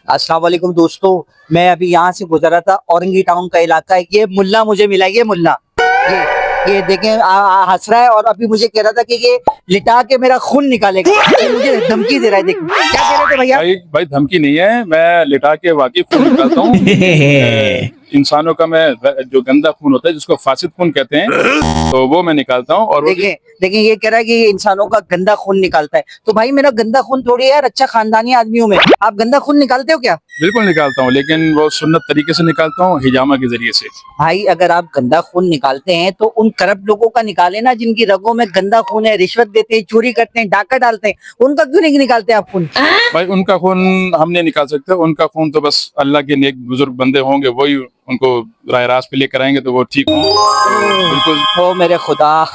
अस्सलाम वालेकुम दोस्तों, मैं अभी यहाँ से गुजरा था। औरंगी टाउन का इलाका है। ये मुल्ला मुझे मिला, ये मुल्ला, ये देखें हंस रहा है और अभी मुझे कह रहा था कि ये लिटा के मेरा खून निकालेगा। ये मुझे धमकी दे रहा है। देखिए क्या कह रहे थे भैया? भाई धमकी नहीं है, मैं लिटा के वाकई खून निकालता हूँ। इंसानों का मैं जो गंदा खून होता है जिसको फासिद खून कहते हैं, तो वो मैं निकालता हूँ। और देखिए ये कह रहा है कि ये इंसानों का गंदा खून निकालता है। तो भाई मेरा गंदा खून थोड़ी है यार, अच्छा खानदानी आदमी हूँ मैं। आप गंदा खून निकालते हो क्या? बिल्कुल निकालता हूँ, लेकिन वो सुन्नत तरीके से निकालता हूँ, हिजामा के जरिए से। भाई अगर आप गंदा खून निकालते हैं तो उन करप्ट लोगों का निकाले ना, जिनकी रगों में गंदा खून है, रिश्वत देते हैं, चोरी करते हैं, डाका डालते हैं। उनका क्यों नहीं निकालते आप खून? भाई उनका खून हम नहीं निकाल सकते। उनका खून तो बस अल्लाह के नेक बुजुर्ग बंदे होंगे, वही उनको राह रास्त पे लेकर आएंगे तो वो ठीक हों। बिल्कुल। ओ मेरे खुदा।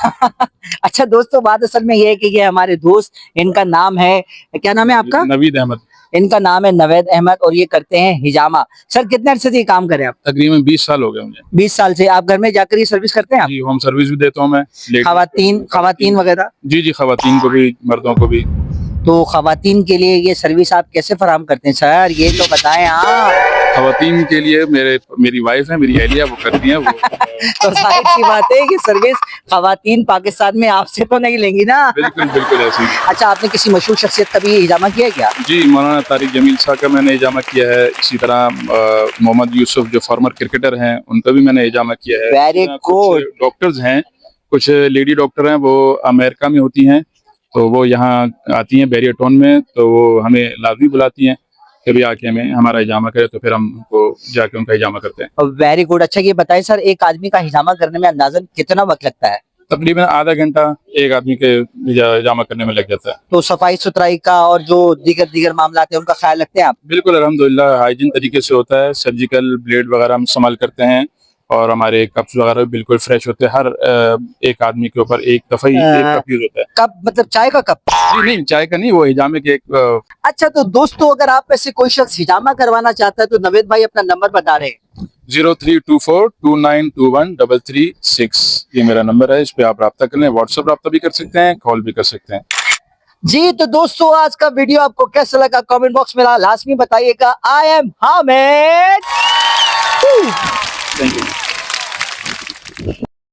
अच्छा दोस्तों, बात असल में ये है कि ये हमारे दोस्त, इनका नाम है, क्या नाम है आपका? नवीद अहमद। इनका नाम है नवेद अहमद और ये करते हैं हिजामा। सर कितने अरसे से ये काम कर रहे हैं आप? तकरीबन 20 साल हो गए मुझे। 20 साल से। आप घर में जाकर ये सर्विस करते हैं आप? जी, होम सर्विस भी देता हूँ मैं। खवातीन वगैरह? जी, खवातीन को भी, मर्दों को भी। तो खवातीन के लिए ये सर्विस आप कैसे फराहम करते हैं सर, ये तो बताएं आप। खवातीन के लिए मेरी वाइफ है, मेरी अहलिया, वो करती हैं वो। तो जाहिर सी बात है कि सर्विस खवातीन पाकिस्तान में आपसे तो नहीं लेंगी ना? बिल्कुल ऐसी। अच्छा, आपने किसी मशहूर शख्सियत का भी हिजामा किया है क्या? जी, मौलाना तारिक जमील साहब का मैंने हिजामा किया है। इसी तरह मोहम्मद यूसुफ जो फॉर्मर क्रिकेटर हैं, उनका भी मैंने हिजामा किया है। Very good. डॉक्टर्स हैं, कुछ लेडी डॉक्टर हैं, वो अमेरिका में होती हैं, तो वो यहाँ आती हैं बैरियर टाउन में, तो वो हमें लाजमी बुलाती हैं कि भी आके हमें हमारा हिजामा करे, तो फिर हम उनको जाके उनका हिजामा करते हैं। Very good. अच्छा ये बताइए सर, एक आदमी का हिजामा करने में अंदाजन कितना वक्त लगता है? तकरीबन आधा घंटा एक आदमी के हिजामा करने में लग जाता है। तो सफाई सुथराई का और जो दीगर मामला है उनका ख्याल रखते हैं आप? बिल्कुल, अल्हम्दुलिल्लाह हाइजीन तरीके से होता है। सर्जिकल ब्लेड वगैरह हम इस्तेमाल करते हैं और हमारे कप्स वगैरह बिल्कुल फ्रेश होते हैं। हर एक आदमी के ऊपर एक दफा ही एक कप यूज होता है। कप मतलब चाय का कप? जी नहीं, चाय का नहीं, वो हिजामे के एक। अच्छा तो दोस्तों, अगर आप में से कोई शख्स हिजामा करवाना चाहता है तो नवेद भाई अपना नंबर बता रहे हैं। 0324292136 ये मेरा नंबर है। इस पे आप राब्ता कर लें। व्हाट्सएप राब्ता भी कर सकते हैं, कॉल भी कर सकते हैं। जी तो दोस्तों, आज का वीडियो आपको कैसा लगा कमेंट बॉक्स में लाजमी बताइएगा। I am Hamid. Thank you.